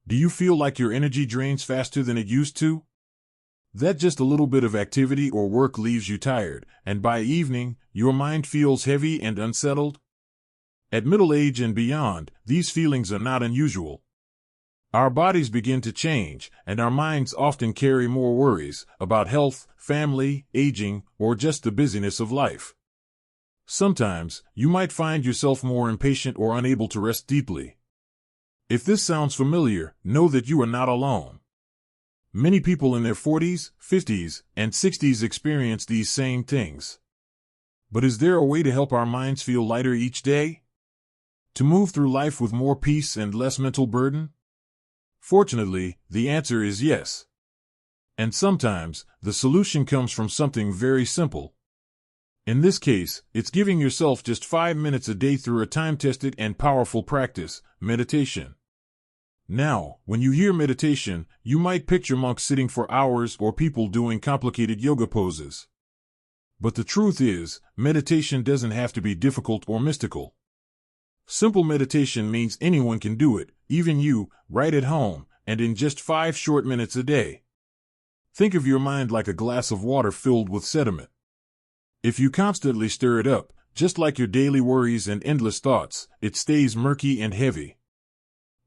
Do you feel like your energy drains faster than it used to? That just a little bit of activity or work leaves you tired, and by evening, your mind feels heavy and unsettled? At middle age and beyond, these feelings are not unusual. Our bodies begin to change, and our minds often carry more worries about health, family, aging, or just the busyness of life. Sometimes, you might find yourself more impatient or unable to rest deeply. If this sounds familiar, know that you are not alone. Many people in their 40s, 50s, and 60s experience these same things. But is there a way to help our minds feel lighter each day? To move through life with more peace and less mental burden? Fortunately, the answer is yes. And sometimes, the solution comes from something very simple. In this case, it's giving yourself just 5 minutes a day through a time-tested and powerful practice, meditation. Now, when you hear meditation, you might picture monks sitting for hours or people doing complicated yoga poses. But the truth is, meditation doesn't have to be difficult or mystical. Simple meditation means anyone can do it, even you, right at home, and in just 5 short minutes a day. Think of your mind like a glass of water filled with sediment. If you constantly stir it up, just like your daily worries and endless thoughts, it stays murky and heavy.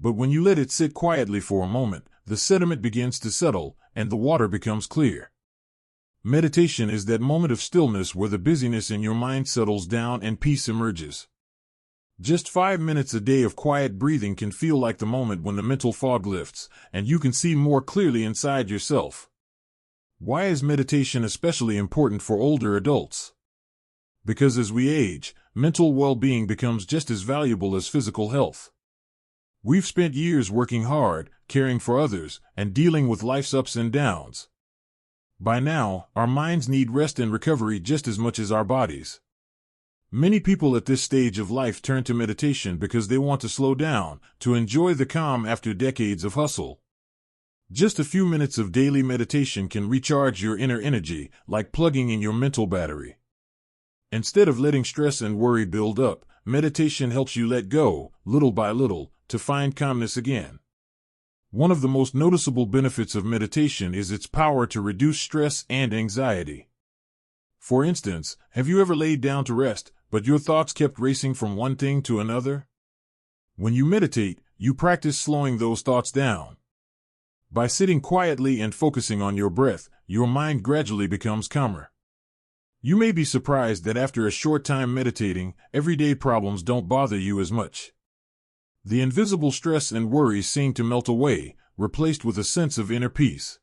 But when you let it sit quietly for a moment, the sediment begins to settle, and the water becomes clear. Meditation is that moment of stillness where the busyness in your mind settles down and peace emerges. Just 5 minutes a day of quiet breathing can feel like the moment when the mental fog lifts, and you can see more clearly inside yourself. Why is meditation especially important for older adults? Because as we age, mental well-being becomes just as valuable as physical health. We've spent years working hard, caring for others, and dealing with life's ups and downs. By now, our minds need rest and recovery just as much as our bodies. Many people at this stage of life turn to meditation because they want to slow down, to enjoy the calm after decades of hustle. Just a few minutes of daily meditation can recharge your inner energy, like plugging in your mental battery. Instead of letting stress and worry build up, meditation helps you let go, little by little, to find calmness again. One of the most noticeable benefits of meditation is its power to reduce stress and anxiety. For instance, have you ever laid down to rest, but your thoughts kept racing from one thing to another? When you meditate, you practice slowing those thoughts down. By sitting quietly and focusing on your breath, your mind gradually becomes calmer. You may be surprised that after a short time meditating, everyday problems don't bother you as much. The invisible stress and worries seem to melt away, replaced with a sense of inner peace.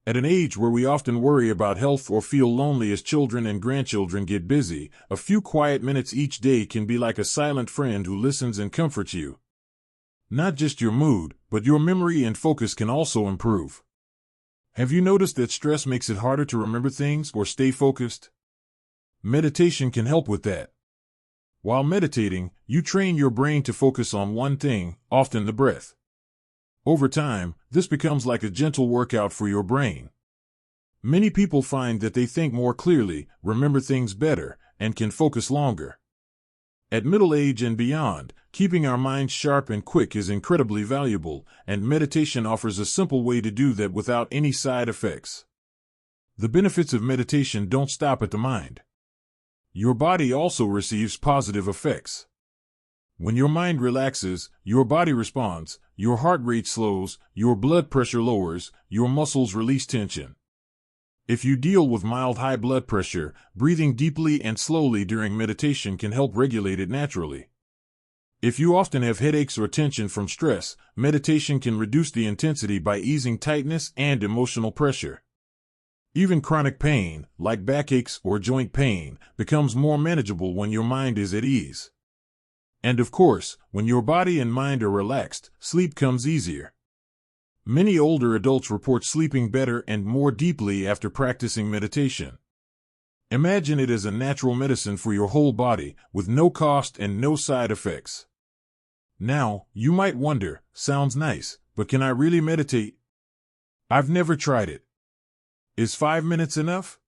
At an age where we often worry about health or feel lonely as children and grandchildren get busy, a few quiet minutes each day can be like a silent friend who listens and comforts you. Not just your mood, but your memory and focus can also improve. Have you noticed that stress makes it harder to remember things or stay focused? Meditation can help with that. While meditating, you train your brain to focus on one thing, often the breath. Over time, this becomes like a gentle workout for your brain. Many people find that they think more clearly, remember things better, and can focus longer. At middle age and beyond, keeping our minds sharp and quick is incredibly valuable, and meditation offers a simple way to do that without any side effects. The benefits of meditation don't stop at the mind. Your body also receives positive effects. When your mind relaxes, your body responds, your heart rate slows, your blood pressure lowers, your muscles release tension. If you deal with mild high blood pressure, breathing deeply and slowly during meditation can help regulate it naturally. If you often have headaches or tension from stress, meditation can reduce the intensity by easing tightness and emotional pressure. Even chronic pain, like backaches or joint pain, becomes more manageable when your mind is at ease. And of course, when your body and mind are relaxed, sleep comes easier. Many older adults report sleeping better and more deeply after practicing meditation. Imagine it as a natural medicine for your whole body, with no cost and no side effects. Now, you might wonder, sounds nice, but can I really meditate? I've never tried it. Is 5 minutes enough?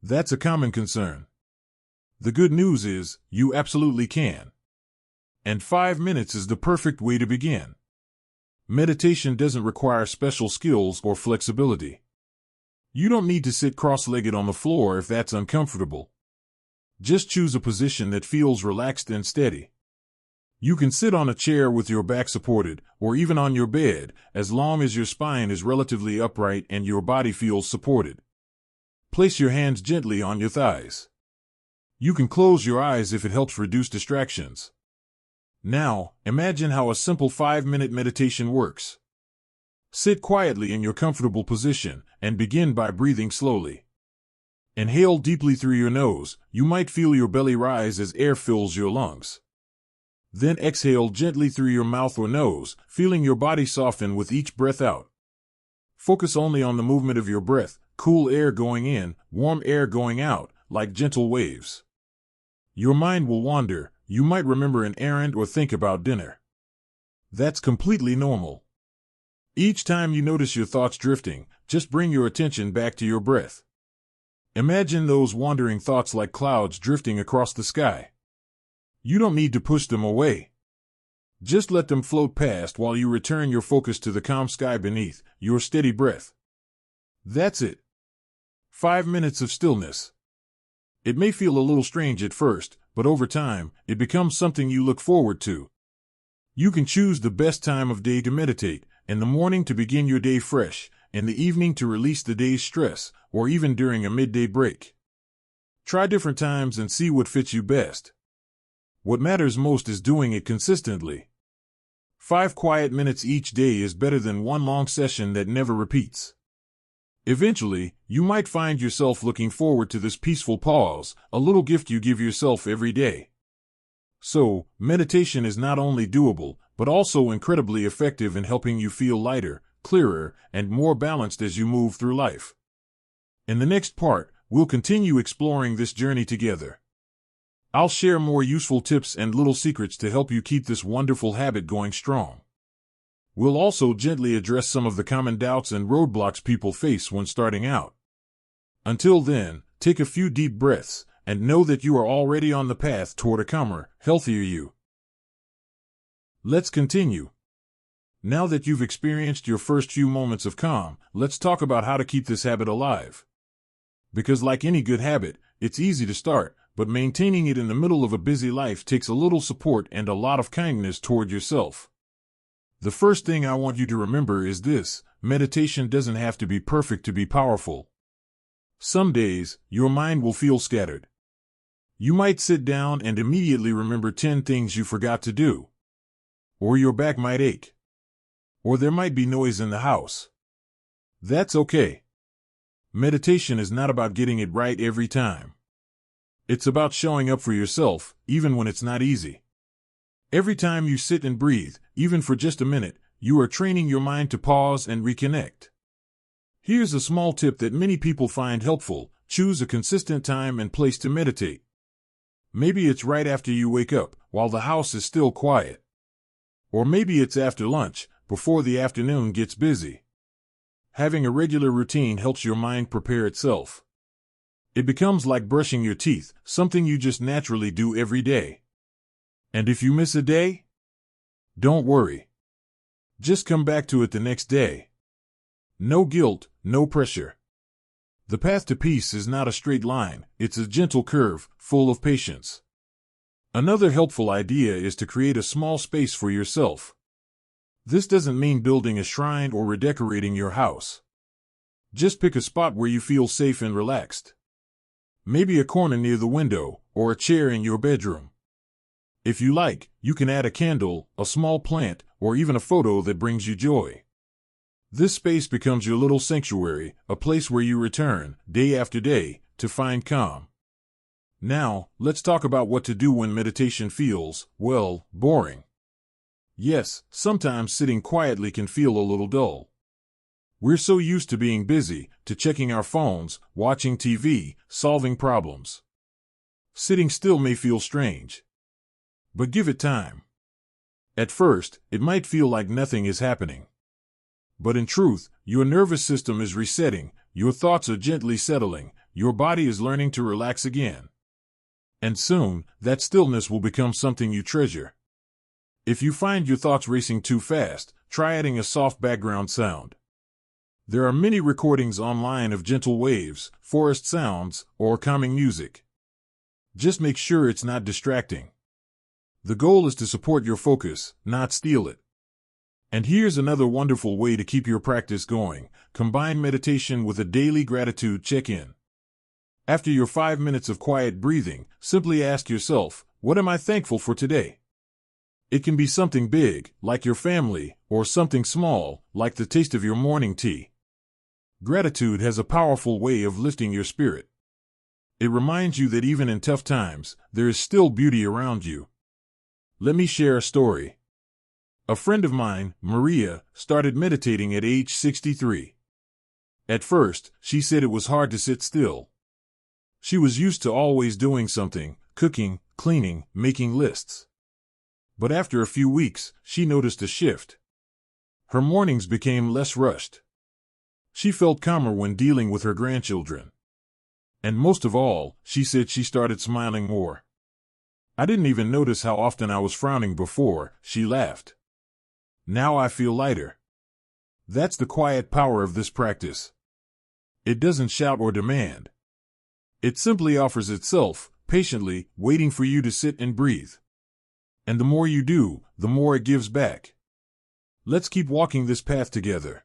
That's a common concern. The good news is, you absolutely can. And 5 minutes is the perfect way to begin. Meditation doesn't require special skills or flexibility. You don't need to sit cross-legged on the floor if that's uncomfortable. Just choose a position that feels relaxed and steady. You can sit on a chair with your back supported, or even on your bed, as long as your spine is relatively upright and your body feels supported. Place your hands gently on your thighs. You can close your eyes if it helps reduce distractions. Now, imagine how a simple 5-minute meditation works. Sit quietly in your comfortable position, and begin by breathing slowly. Inhale deeply through your nose. You might feel your belly rise as air fills your lungs. Then exhale gently through your mouth or nose, feeling your body soften with each breath out. Focus only on the movement of your breath, cool air going in, warm air going out, like gentle waves. Your mind will wander. You might remember an errand or think about dinner. That's completely normal. Each time you notice your thoughts drifting, just bring your attention back to your breath. Imagine those wandering thoughts like clouds drifting across the sky. You don't need to push them away. Just let them float past while you return your focus to the calm sky beneath, your steady breath. That's it. 5 minutes of stillness. It may feel a little strange at first, but over time, it becomes something you look forward to. You can choose the best time of day to meditate, in the morning to begin your day fresh, in the evening to release the day's stress, or even during a midday break. Try different times and see what fits you best. What matters most is doing it consistently. 5 quiet minutes each day is better than one long session that never repeats. Eventually, you might find yourself looking forward to this peaceful pause, a little gift you give yourself every day. So, meditation is not only doable, but also incredibly effective in helping you feel lighter, clearer, and more balanced as you move through life. In the next part, we'll continue exploring this journey together. I'll share more useful tips and little secrets to help you keep this wonderful habit going strong. We'll also gently address some of the common doubts and roadblocks people face when starting out. Until then, take a few deep breaths, and know that you are already on the path toward a calmer, healthier you. Let's continue. Now that you've experienced your first few moments of calm, let's talk about how to keep this habit alive. Because like any good habit, it's easy to start, but maintaining it in the middle of a busy life takes a little support and a lot of kindness toward yourself. The first thing I want you to remember is this: meditation doesn't have to be perfect to be powerful. Some days, your mind will feel scattered. You might sit down and immediately remember 10 things you forgot to do. Or your back might ache. Or there might be noise in the house. That's okay. Meditation is not about getting it right every time. It's about showing up for yourself, even when it's not easy. Every time you sit and breathe, even for just a minute, you are training your mind to pause and reconnect. Here's a small tip that many people find helpful: choose a consistent time and place to meditate. Maybe it's right after you wake up, while the house is still quiet. Or maybe it's after lunch, before the afternoon gets busy. Having a regular routine helps your mind prepare itself. It becomes like brushing your teeth, something you just naturally do every day. And if you miss a day, don't worry. Just come back to it the next day. No guilt, no pressure. The path to peace is not a straight line, it's a gentle curve, full of patience. Another helpful idea is to create a small space for yourself. This doesn't mean building a shrine or redecorating your house. Just pick a spot where you feel safe and relaxed. Maybe a corner near the window, or a chair in your bedroom. If you like, you can add a candle, a small plant, or even a photo that brings you joy. This space becomes your little sanctuary, a place where you return, day after day, to find calm. Now, let's talk about what to do when meditation feels, well, boring. Yes, sometimes sitting quietly can feel a little dull. We're so used to being busy, to checking our phones, watching TV, solving problems. Sitting still may feel strange. But give it time. At first, it might feel like nothing is happening. But in truth, your nervous system is resetting, your thoughts are gently settling, your body is learning to relax again. And soon, that stillness will become something you treasure. If you find your thoughts racing too fast, try adding a soft background sound. There are many recordings online of gentle waves, forest sounds, or calming music. Just make sure it's not distracting. The goal is to support your focus, not steal it. And here's another wonderful way to keep your practice going. Combine meditation with a daily gratitude check-in. After your 5 minutes of quiet breathing, simply ask yourself, what am I thankful for today? It can be something big, like your family, or something small, like the taste of your morning tea. Gratitude has a powerful way of lifting your spirit. It reminds you that even in tough times, there is still beauty around you. Let me share a story. A friend of mine, Maria, started meditating at age 63. At first, she said it was hard to sit still. She was used to always doing something, cooking, cleaning, making lists. But after a few weeks, she noticed a shift. Her mornings became less rushed. She felt calmer when dealing with her grandchildren. And most of all, she said she started smiling more. I didn't even notice how often I was frowning before, she laughed. Now I feel lighter. That's the quiet power of this practice. It doesn't shout or demand. It simply offers itself, patiently, waiting for you to sit and breathe. And the more you do, the more it gives back. Let's keep walking this path together.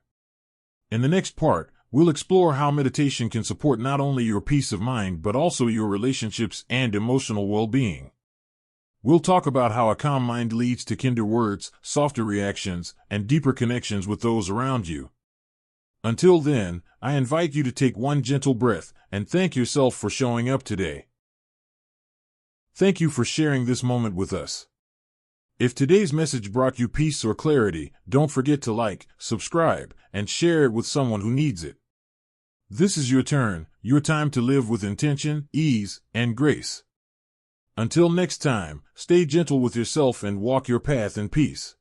In the next part, we'll explore how meditation can support not only your peace of mind but also your relationships and emotional well-being. We'll talk about how a calm mind leads to kinder words, softer reactions, and deeper connections with those around you. Until then, I invite you to take one gentle breath and thank yourself for showing up today. Thank you for sharing this moment with us. If today's message brought you peace or clarity, don't forget to like, subscribe, and share it with someone who needs it. This is your turn, your time to live with intention, ease, and grace. Until next time, stay gentle with yourself and walk your path in peace.